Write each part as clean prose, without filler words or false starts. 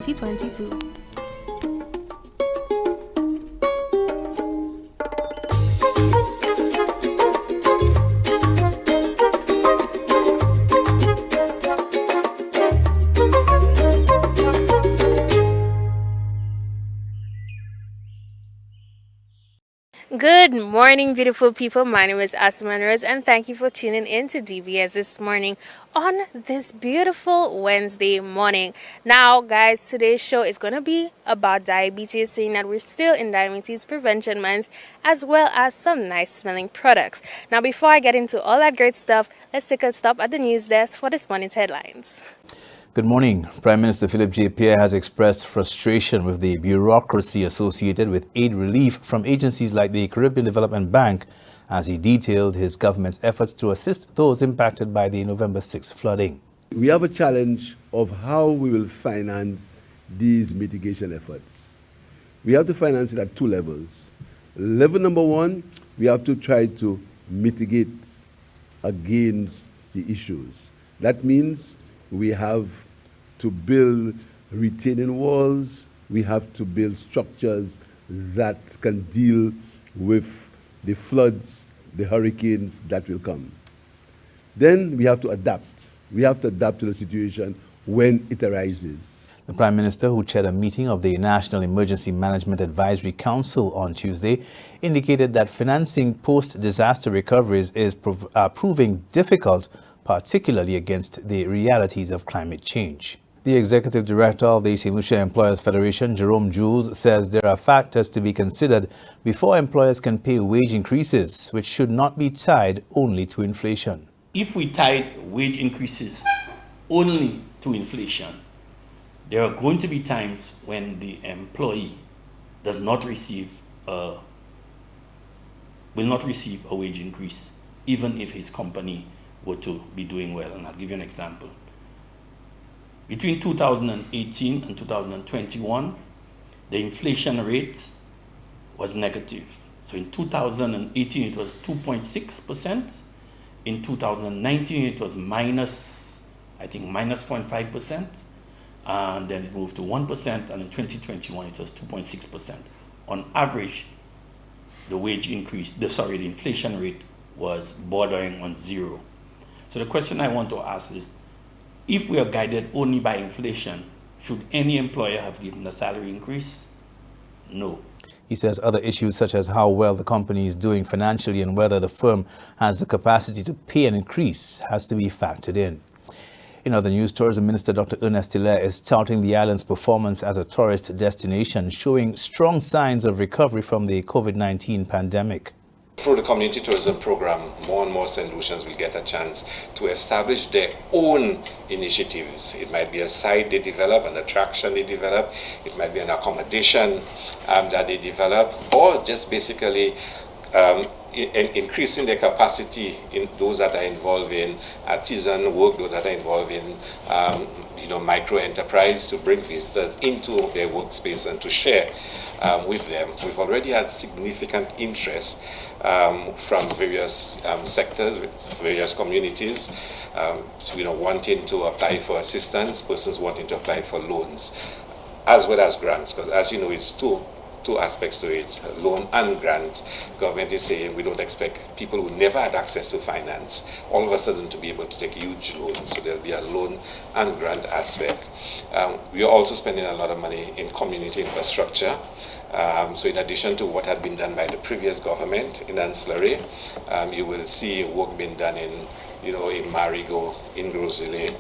2022. Good morning, beautiful people. My name is Asman Rose, and thank you for tuning in to DBS this morning on this beautiful Wednesday morning. Now, guys, today's show is going to be about diabetes, saying that we're still in Diabetes Prevention Month, as well as some nice smelling products. Now, before I get into all that great stuff, let's take a stop at the news desk for this morning's headlines. Good morning. Prime Minister Philip J. Pierre has expressed frustration with the bureaucracy associated with aid relief from agencies like the Caribbean Development Bank as he detailed his government's efforts to assist those impacted by the November 6 flooding. We have a challenge of how we will finance these mitigation efforts. We have to finance it at two levels. Level number one, we have to try to mitigate against the issues. That means we have to build retaining walls, we have to build structures that can deal with the floods, the hurricanes that will come. Then we have to adapt. We have to adapt to the situation when it arises. The Prime Minister, who chaired a meeting of the National Emergency Management Advisory Council on Tuesday, indicated that financing post-disaster recoveries is proving difficult, particularly against the realities of climate change. The Executive Director of the St. Lucia Employers Federation, Jerome Jules, says there are factors to be considered before employers can pay wage increases, which should not be tied only to inflation. If we tied wage increases only to inflation, there are going to be times when the employee will not receive a wage increase, even if his company were to be doing well. And I'll give you an example. Between 2018 and 2021, the inflation rate was negative. So in 2018, it was 2.6%. In 2019, it was minus 0.5%. And then it moved to 1%. And in 2021, it was 2.6%. On average, the inflation rate was bordering on zero. So the question I want to ask is, if we are guided only by inflation, should any employer have given a salary increase? No. He says other issues such as how well the company is doing financially and whether the firm has the capacity to pay an increase has to be factored in. In other news, Tourism Minister Dr. Ernest Hilaire is touting the island's performance as a tourist destination, showing strong signs of recovery from the COVID-19 pandemic. Through the community tourism program, more and more St. Lucians will get a chance to establish their own initiatives. It might be a site they develop, an attraction they develop, it might be an accommodation that they develop, or just basically increasing their capacity in those that are involved in artisan work, those that are involved in micro enterprise, to bring visitors into their workspace and to share with them. We've already had significant interest from various sectors, various communities, wanting to apply for assistance, persons wanting to apply for loans, as well as grants, because as you know, it's two aspects to it, loan and grant. Government is saying we don't expect people who never had access to finance all of a sudden to be able to take huge loans. So there'll be a loan and grant aspect. We are also spending a lot of money in community infrastructure. So in addition to what had been done by the previous government in ancillary, you will see work being done in Marigot, in Grosile,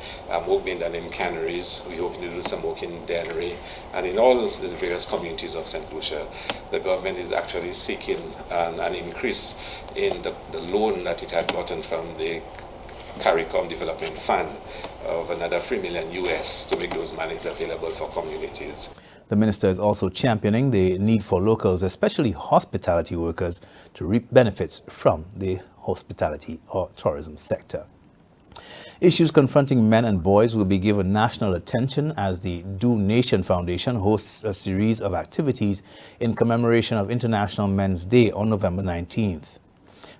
work being done in Canaries. We're hoping to do some work in Dennery, and in all the various communities of St. Lucia. The government is actually seeking an increase in the loan that it had gotten from the CARICOM Development Fund of another $3 million US to make those monies available for communities. The minister is also championing the need for locals, especially hospitality workers, to reap benefits from the hospitality or tourism sector. Issues confronting men and boys will be given national attention as the Do Nation Foundation hosts a series of activities in commemoration of International Men's Day on November 19th.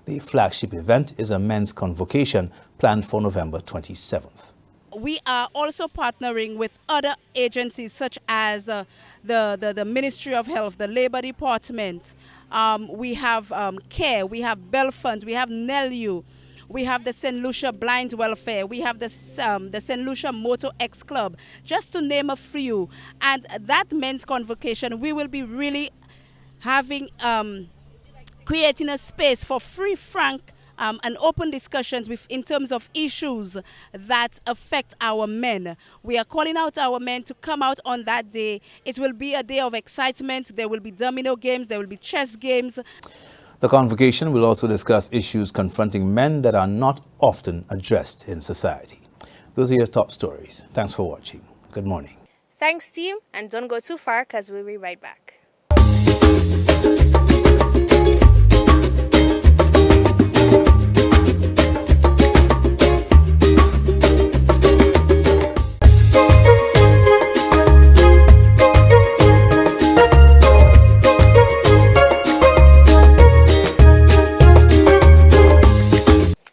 The flagship event is a men's convocation planned for November 27th. we are also partnering with other agencies such as the Ministry of Health, the Labor Department. We have CARE, we have Belfund, we have NELU, we have the St. Lucia Blind Welfare, we have the St. Lucia Moto X Club, just to name a few. And that men's convocation, we will be really having creating a space for free, frank, and open discussions in terms of issues that affect our men. We are calling out our men to come out on that day. It will be a day of excitement. There will be domino games. There will be chess games. The convocation will also discuss issues confronting men that are not often addressed in society. Those are your top stories. Thanks for watching. Good morning. Thanks, team, and don't go too far because we'll be right back.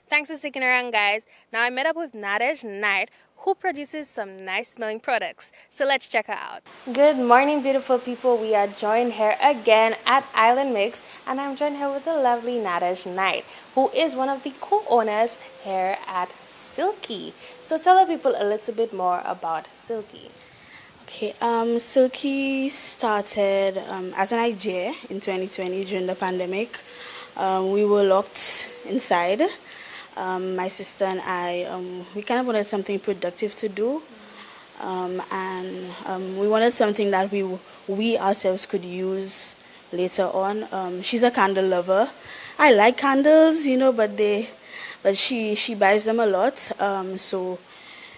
Thanks for sticking around, guys. Now I met up with Nadej Knight, who produces some nice smelling products. So let's check her out. Good morning, beautiful people. We are joined here again at Island Mix, and I'm joined here with the lovely Nadej Knight, who is one of the co-owners here at Silky. So tell the people a little bit more about Silky. Okay, Silky started as an idea in 2020 during the pandemic. We were locked inside. My sister and I, we kind of wanted something productive to do, and we wanted something that we ourselves could use later on. She's a candle lover. I like candles, but she buys them a lot. So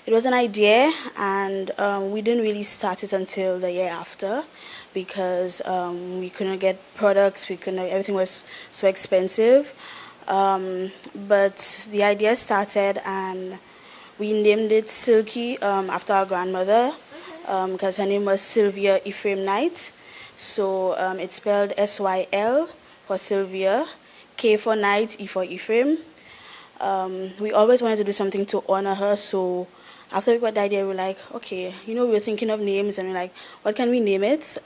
it was an idea, and we didn't really start it until the year after because we couldn't get products. Everything was so expensive. But the idea started, and we named it Silky after our grandmother because her name was Sylvia Ephraim Knight. So it's spelled SYL for Sylvia, K for Knight, E for Ephraim. We always wanted to do something to honor her, so after we got the idea, we were like, okay, we were thinking of names, and we're like, what can we name it?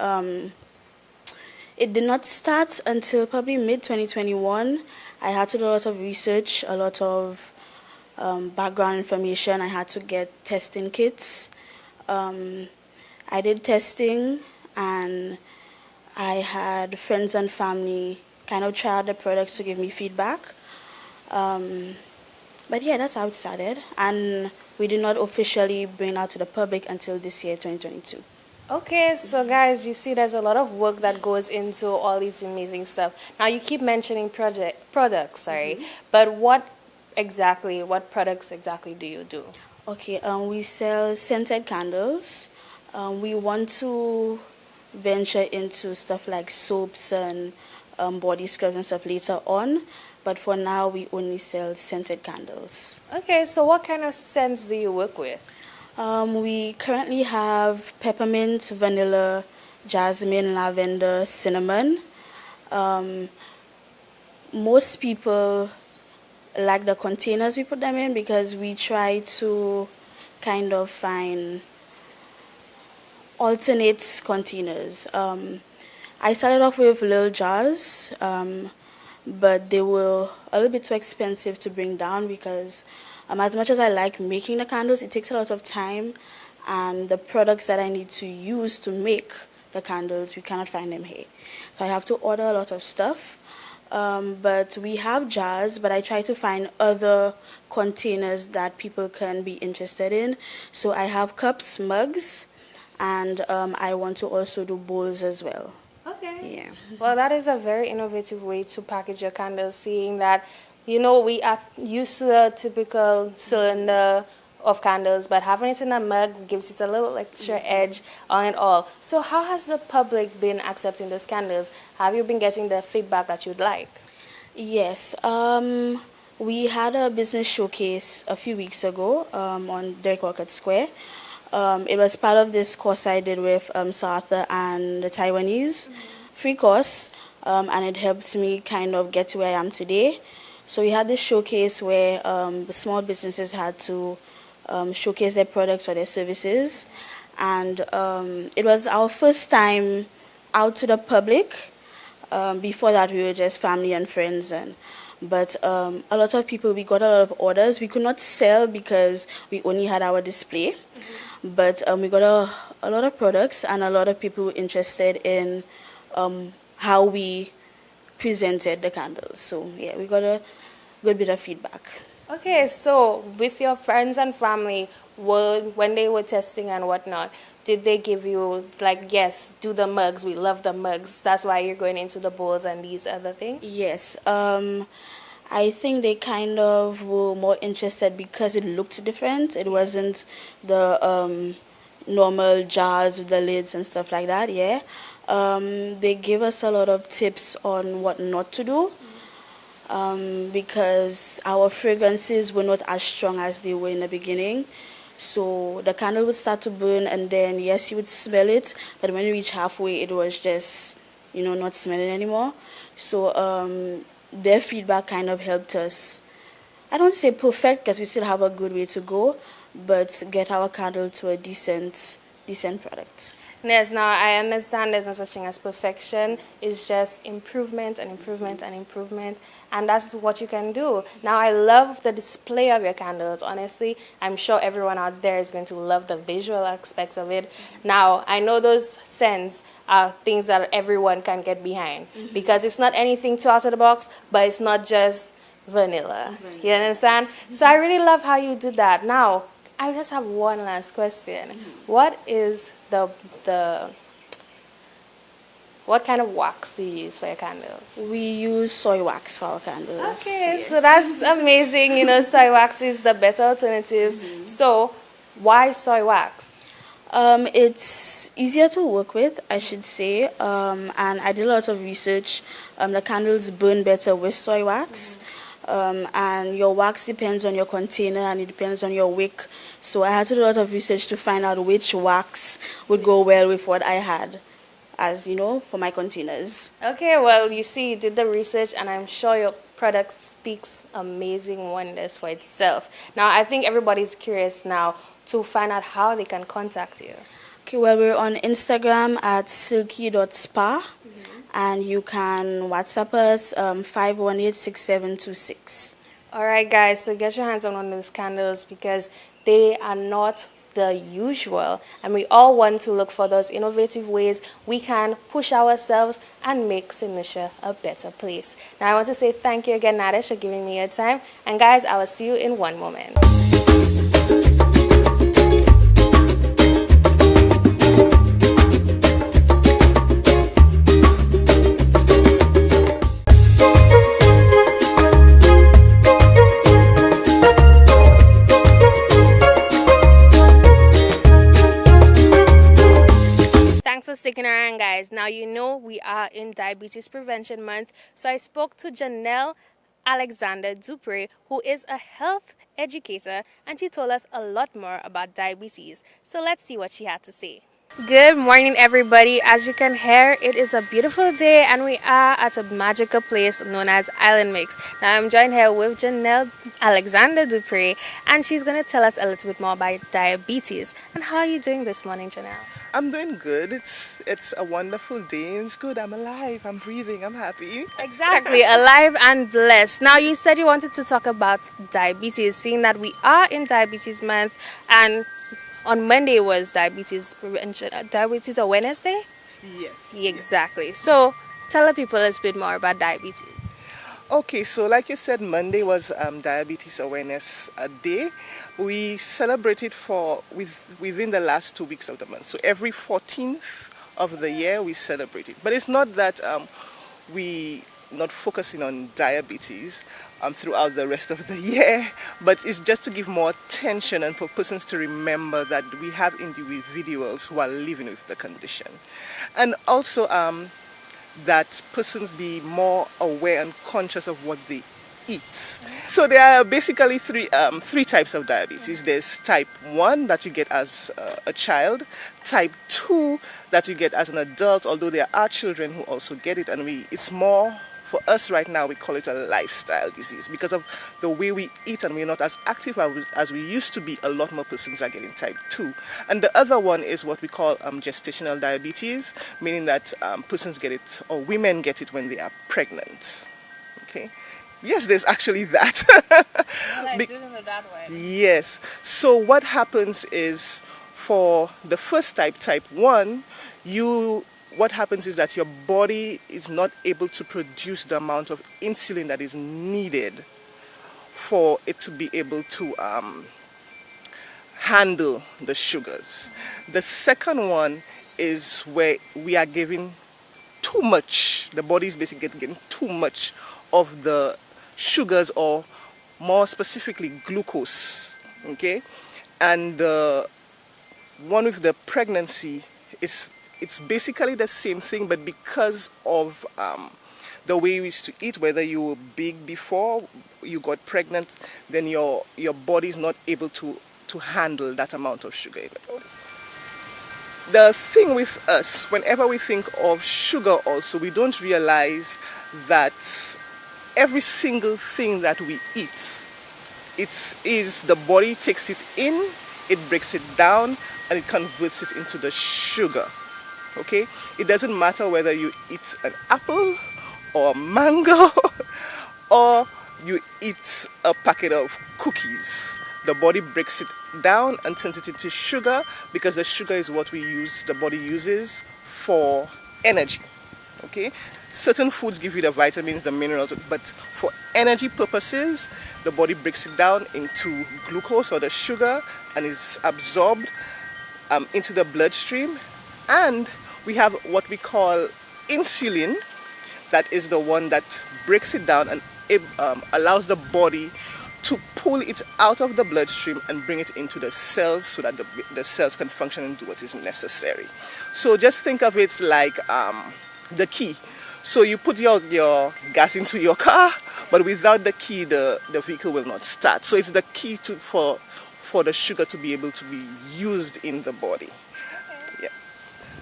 It did not start until probably mid-2021. I had to do a lot of research, a lot of background information. I had to get testing kits. I did testing, and I had friends and family kind of try out the products to give me feedback. But yeah, that's how it started. And we did not officially bring it out to the public until this year, 2022. Okay, so guys, you see there's a lot of work that goes into all these amazing stuff. Now you keep mentioning products, but what products exactly do you do? Okay, we sell scented candles. We want to venture into stuff like soaps and body scrubs and stuff later on, but for now we only sell scented candles. Okay, so what kind of scents do you work with? We currently have peppermint, vanilla, jasmine, lavender, cinnamon. Most people like the containers we put them in because we try to kind of find alternate containers. I started off with little jars, but they were a little bit too expensive to bring down because as much as I like making the candles, it takes a lot of time, and the products that I need to use to make the candles, we cannot find them here. So I have to order a lot of stuff. But we have jars, but I try to find other containers that people can be interested in. So I have cups, mugs, and I want to also do bowls as well. Okay. Yeah. Well, that is a very innovative way to package your candles, seeing that we are used to the typical cylinder of candles, but having it in a mug gives it a little extra edge on it all. So how has the public been accepting those candles? Have you been getting the feedback that you'd like? Yes. We had a business showcase a few weeks ago on Derek Walcott Square. It was part of this course I did with Sartha and the Taiwanese free course, and it helped me kind of get to where I am today. So we had this showcase where the small businesses had to showcase their products or their services. And it was our first time out to the public. Before that, we were just family and friends. But a lot of people, we got a lot of orders. We could not sell because we only had our display. But we got a lot of products, and a lot of people were interested in how we presented the candles. So yeah, we got a good bit of feedback. Okay, so with your friends and family, when they were testing and whatnot, did they give you like, yes, do the mugs, we love the mugs, that's why you're going into the bowls and these other things? Yes, I think they kind of were more interested because it looked different. It wasn't the normal jars with the lids and stuff like that, yeah. They gave us a lot of tips on what not to do. Because our fragrances were not as strong as they were in the beginning. So the candle would start to burn, and then, yes, you would smell it, but when you reach halfway, it was just, not smelling anymore. So their feedback kind of helped us, I don't say perfect, because we still have a good way to go, but get our candle to a decent product. Yes, now I understand there's no such thing as perfection. It's just improvement and improvement and improvement. And that's what you can do. Now, I love the display of your candles. Honestly, I'm sure everyone out there is going to love the visual aspects of it. Now, I know those scents are things that everyone can get behind. Because it's not anything too out of the box, but it's not just vanilla. You understand? So I really love how you do that. Now, I just have one last question. What is what kind of wax do you use for your candles? We use soy wax for our candles. Okay, yes. so that's amazing. Soy wax is the better alternative. So why soy wax? It's easier to work with, I should say, and I did a lot of research. The candles burn better with soy wax. And your wax depends on your container, and it depends on your wick. So I had to do a lot of research to find out which wax would go well with what I had, as for my containers. Okay, well, you see, you did the research, and I'm sure your product speaks amazing wonders for itself. Now, I think everybody's curious now to find out how they can contact you. Okay, well, we're on Instagram at silky.spa. And you can WhatsApp us 518-6726. All right, guys, so get your hands on one of those candles because they are not the usual. And we all want to look for those innovative ways we can push ourselves and make St. Lucia a better place. Now, I want to say thank you again, Nadish, for giving me your time. And guys, I will see you in one moment. Sticking around, guys. Now we are in Diabetes Prevention Month, so I spoke to Janelle Alexander Dupre, who is a health educator, and she told us a lot more about diabetes. So let's see what she had to say. Good morning, everybody. As you can hear, it is a beautiful day and we are at a magical place known as Island Mix. Now I'm joined here with Janelle Alexander Dupre, and she's going to tell us a little bit more about diabetes. And how are you doing this morning, Janelle? I'm doing good. It's a wonderful day. It's good. I'm alive. I'm breathing. I'm happy. Exactly. Alive and blessed. Now, you said you wanted to talk about diabetes, seeing that we are in Diabetes Month, and on Monday was Diabetes Awareness Day? Yes. Exactly. So, tell the people a little bit more about diabetes. Okay, so like you said, Monday was Diabetes Awareness Day. We celebrated within the last 2 weeks of the month. So every 14th of the year we celebrate it. But it's not that we not focusing on diabetes throughout the rest of the year, but it's just to give more attention and for persons to remember that we have individuals who are living with the condition. And also that persons be more aware and conscious of what they eat. So there are basically three types of diabetes. There's type 1 that you get as a child, type 2 that you get as an adult, although there are children who also get it, and it's more For us right now, we call it a lifestyle disease because of the way we eat, and we're not as active as we used to be. A lot more persons are getting type 2. And the other one is what we call gestational diabetes, meaning that persons get it, or women get it when they are pregnant. Okay? Yes, there's actually that. I didn't know that one. Yes. So what happens is, for the first type 1, what happens is that your body is not able to produce the amount of insulin that is needed for it to be able to handle the sugars. The second one is where we are giving too much. The body is basically getting too much of the sugars, or more specifically glucose. Okay, and the one with the pregnancy it's basically the same thing, but because of the way you used to eat, whether you were big before you got pregnant, then your body is not able to handle that amount of sugar in the body. The thing with us, whenever we think of sugar also, we don't realize that every single thing that we eat, the body takes it in, it breaks it down, and it converts it into the sugar. Okay? It doesn't matter whether you eat an apple or a mango or you eat a packet of cookies. The body breaks it down and turns it into sugar, because the sugar is what the body uses for energy. Okay? Certain foods give you the vitamins, the minerals, but for energy purposes, the body breaks it down into glucose, or the sugar, and is absorbed into the bloodstream. And we have what we call insulin, that is the one that breaks it down and allows the body to pull it out of the bloodstream and bring it into the cells, so that the cells can function and do what is necessary. So just think of it like the key. So you put your gas into your car, but without the key, the vehicle will not start. So it's the key for the sugar to be able to be used in the body.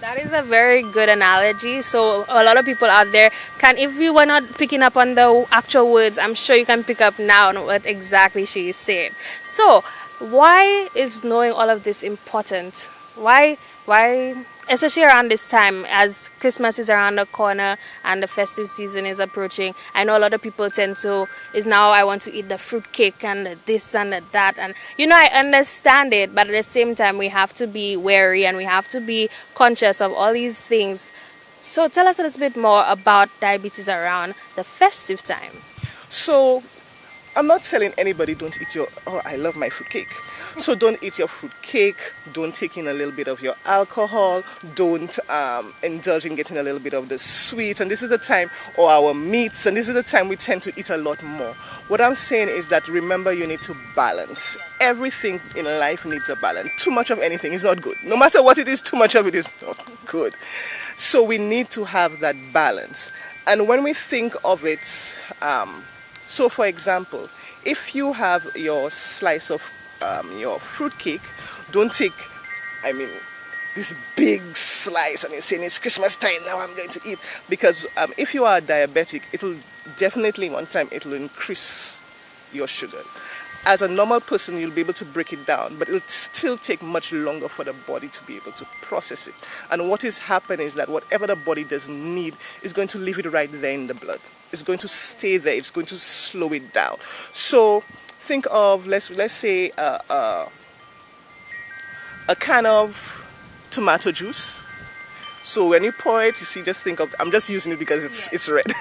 That is a very good analogy. So a lot of people out there if you were not picking up on the actual words, I'm sure you can pick up now on what exactly she is saying. So why is knowing all of this important? Why, especially around this time, as Christmas is around the corner and the festive season is approaching? I know a lot of people I want to eat the fruit cake and this and that, and I understand it, but at the same time we have to be wary and we have to be conscious of all these things. So tell us a little bit more about diabetes around the festive time. So I'm not telling anybody don't eat I love my fruit cake. So don't eat your fruit cake, don't take in a little bit of your alcohol, don't indulge in getting a little bit of the sweets, and this is the time, or our meats, and this is the time we tend to eat a lot more. What I'm saying is that, remember, you need to balance. Everything in life needs a balance. Too much of anything is not good. No matter what it is, too much of it is not good. So we need to have that balance. And when we think of it, so for example, if you have your slice of your fruit cake, don't take, this big slice and you're saying it's Christmas time, now I'm going to eat. Because if you are diabetic, it'll definitely it'll increase your sugar. As a normal person, you'll be able to break it down, but it'll still take much longer for the body to be able to process it. And what is happening is that whatever the body doesn't need is going to leave it right there in the blood. It's going to stay there. It's going to slow it down. So think of, let's say, a can of tomato juice. So when you pour it, just think of, I'm just using it because it's red.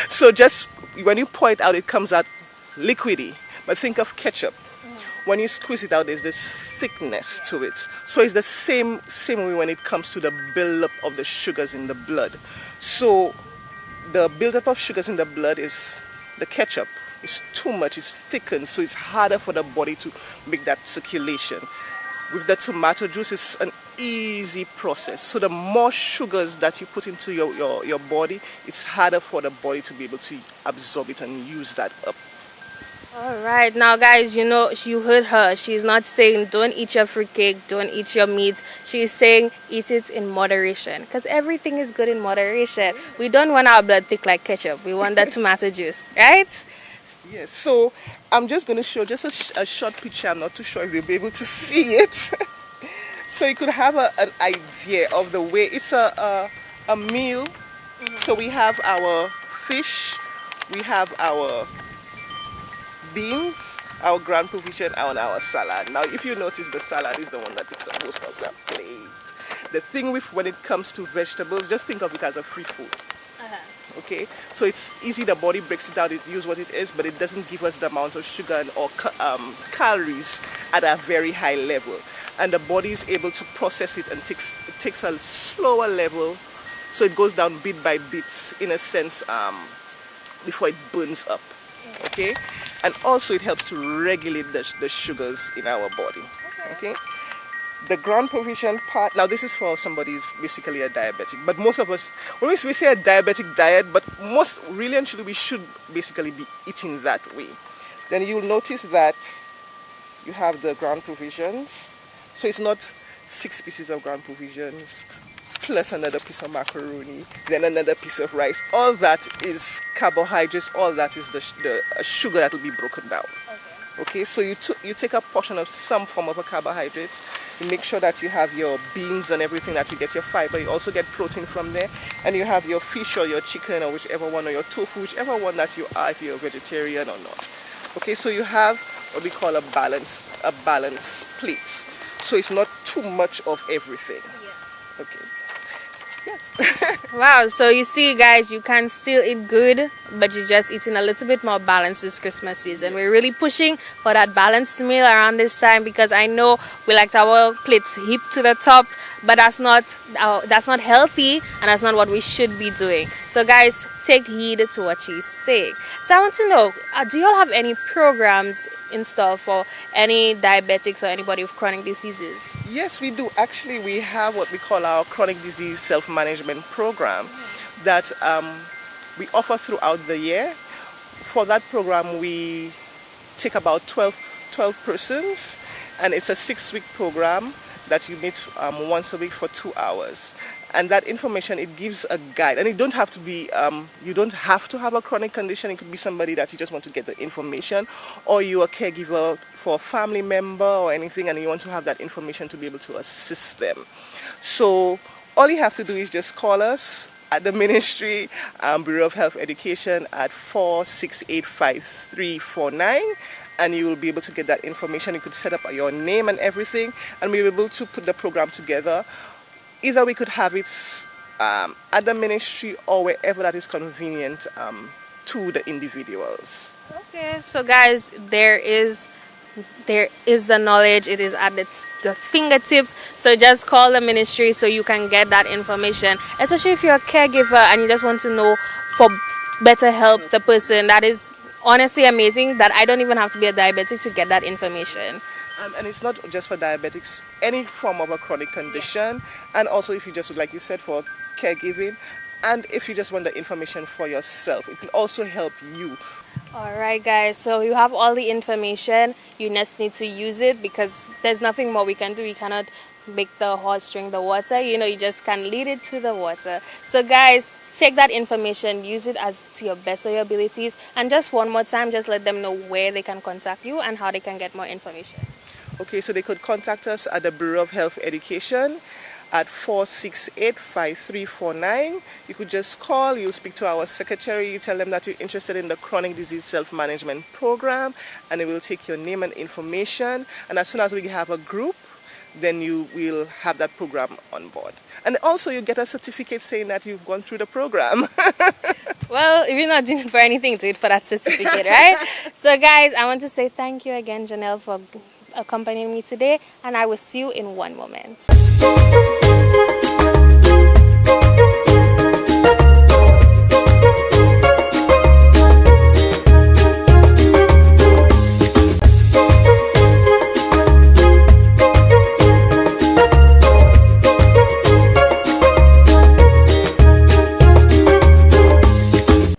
So just when you pour it out, it comes out liquidy. But think of ketchup. When you squeeze it out, there's this thickness to it. So it's the same way when it comes to the buildup of the sugars in the blood. So the buildup of sugars in the blood is the ketchup. It's too much, it's thickened, so it's harder for the body to make that circulation. With the tomato juice, it's an easy process. So the more sugars that you put into your body, it's harder for the body to be able to absorb it and use that up. All right, now guys, you heard her. She's not saying don't eat your fruitcake, don't eat your meat. She's saying eat it in moderation because everything is good in moderation. We don't want our blood thick like ketchup. We want that tomato juice, right? Yes, so I'm just going to show just a short picture. I'm not too sure if they'll be able to see it. So you could have an idea of the way it's a meal. So we have our fish, we have our beans, our grand provision, and our salad. Now, if you notice, the salad is the one that takes the most of the plate. The thing with when it comes to vegetables, just think of it as a free food. Okay, so it's easy. The body breaks it down. It uses what it is, but it doesn't give us the amount of sugar or calories at a very high level. And the body is able to process it, and it takes a slower level, so it goes down bit by bit, in a sense, before it burns up. Okay, and also it helps to regulate the sugars in our body. Okay. The ground provision part, now this is for somebody who's basically a diabetic, but most of us, when we say a diabetic diet, but most really and truly we should basically be eating that way. Then you'll notice that you have the ground provisions. So it's not 6 pieces of ground provisions plus another piece of macaroni, then another piece of rice. All that is carbohydrates, all that is the sugar that will be broken down. Okay, so you take a portion of some form of a carbohydrates. You make sure that you have your beans and everything, that you get your fiber. You also get protein from there, and you have your fish or your chicken or whichever one, or your tofu, whichever one that you are, if you're a vegetarian or not. Okay, so you have what we call a balance plate. So it's not too much of everything. Okay. Yes. Wow, so you see guys, you can still eat good, but you're just eating a little bit more balanced this Christmas season. We're really pushing for that balanced meal around this time, because I know we like our plates heaped to the top, but that's not healthy, and that's not what we should be doing. So guys, take heed to what she's saying. So I want to know, do you all have any programs in store for any diabetics or anybody with chronic diseases? Yes, we do. Actually, we have what we call our chronic disease self-management program that we offer throughout the year. For that program, we take about 12 persons, and it's a 6-week program that you meet once a week for 2 hours. And that information, it gives a guide, and it don't have to be, you don't have to have a chronic condition. It could be somebody that you just want to get the information, or you're a caregiver for a family member or anything, and you want to have that information to be able to assist them. So all you have to do is just call us at the Ministry Bureau of Health Education at 4685349, and you will be able to get that information. You could set up your name and everything, and we'll be able to put the program together. Either we could have it at the ministry or wherever that is convenient to the individuals. Okay, so guys, there is the knowledge. It is at the fingertips. So just call the ministry so you can get that information, especially if you're a caregiver and you just want to know for better help the person. That is honestly amazing that I don't even have to be a diabetic to get that information. And it's not just for diabetics, any form of a chronic condition, and also if you just, like you said, for caregiving, and if you just want the information for yourself, it can also help you. All right, guys, so you have all the information. You just need to use it, because there's nothing more we can do. We cannot make the horse drink the water. You just can lead it to the water. So guys, take that information, use it as to your best of your abilities, and just one more time, just let them know where they can contact you and how they can get more information. Okay, so they could contact us at the Bureau of Health Education at 4685349. You could just call, you'll speak to our secretary, you tell them that you're interested in the chronic disease self-management program, and they will take your name and information, and as soon as we have a group, then you will have that program on board. And also you get a certificate saying that you've gone through the program. Well, if you're not doing it for anything, do it for that certificate, right? So guys, I want to say thank you again, Janelle, for accompanying me today, and I will see you in one moment.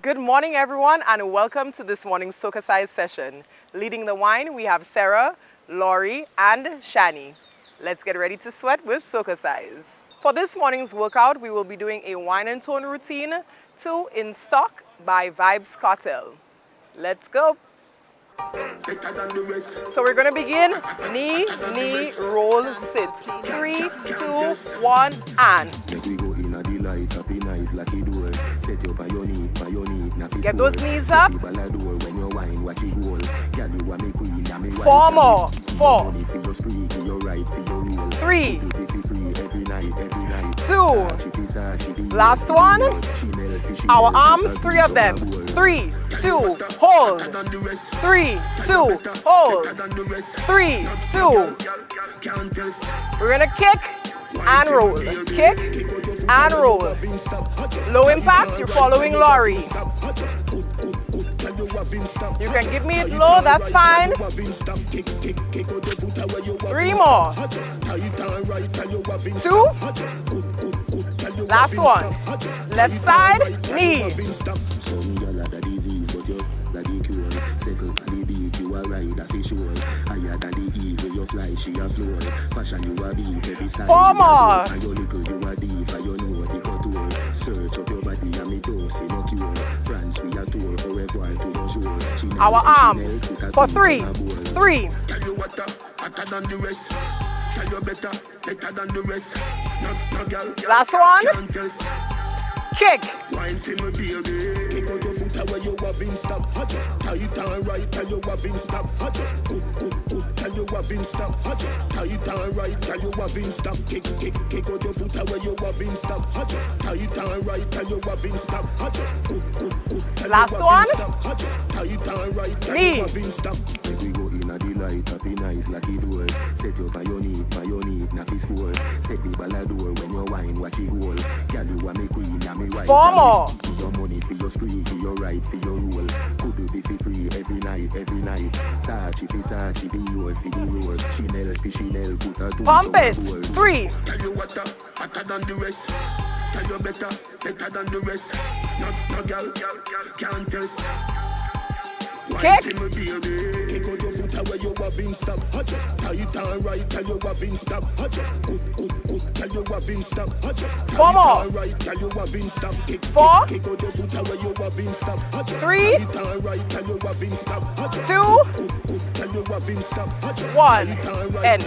Good morning, everyone, and welcome to this morning's Soca Size session. Leading the wine, we have Sarah, Laurie, and Shani. Let's get ready to sweat with Soca Size. For this morning's workout, we will be doing a wine and tone routine to In Stock by Vibes Cartel. Let's go. So we're going to begin knee, knee, roll, sit. 3, 2, 1, and. Get those knees up. 4 more. 4. 3. 2. Last one. Our arms, 3 of them. 3, 2, hold. 3, 2, hold. 3, 2. We're gonna kick and roll. Kick and roll. Low impact, you're following Laurie. You can give me it low, that's fine. 3 more. 2. Last one. Left side, knee. Four more. Our arms for 3. 3. Last one. Kick. Last one. Knee. Set your pioneer, set the ballador when you wine, watch it roll. Girl, you are me queen, and me wife. 4 more. Your money for your spree, for your right, for your rule. Could do be free every night, every night. Sachi for Sachi, be your for the roll. Chanel for Chanel, put her to pump it. 3. Tell you what, hotter than the rest. Tell you better than the rest. No girl, can't test. Kick. Kick out your foot away, you have in stop. Tie it on right, tell you have in stop. Good, tell you have in stop. 4 more. Right, tell you have in stop. 4. Kick out your foot away, you have in stop. 3. Tie it on right, tell you have in stop. 2. Tell you have in stop. 1. End.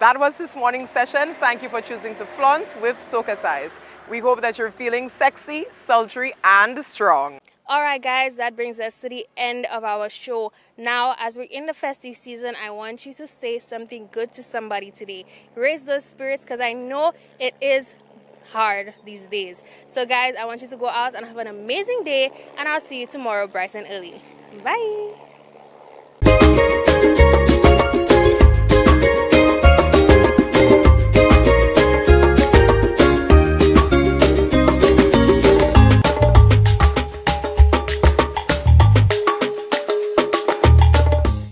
That was this morning's session. Thank you for choosing to flaunt with Soca Size. We hope that you're feeling sexy, sultry, and strong. All right, guys, that brings us to the end of our show. Now, as we're in the festive season, I want you to say something good to somebody today. Raise those spirits, because I know it is hard these days. So, guys, I want you to go out and have an amazing day, and I'll see you tomorrow bright and early. Bye.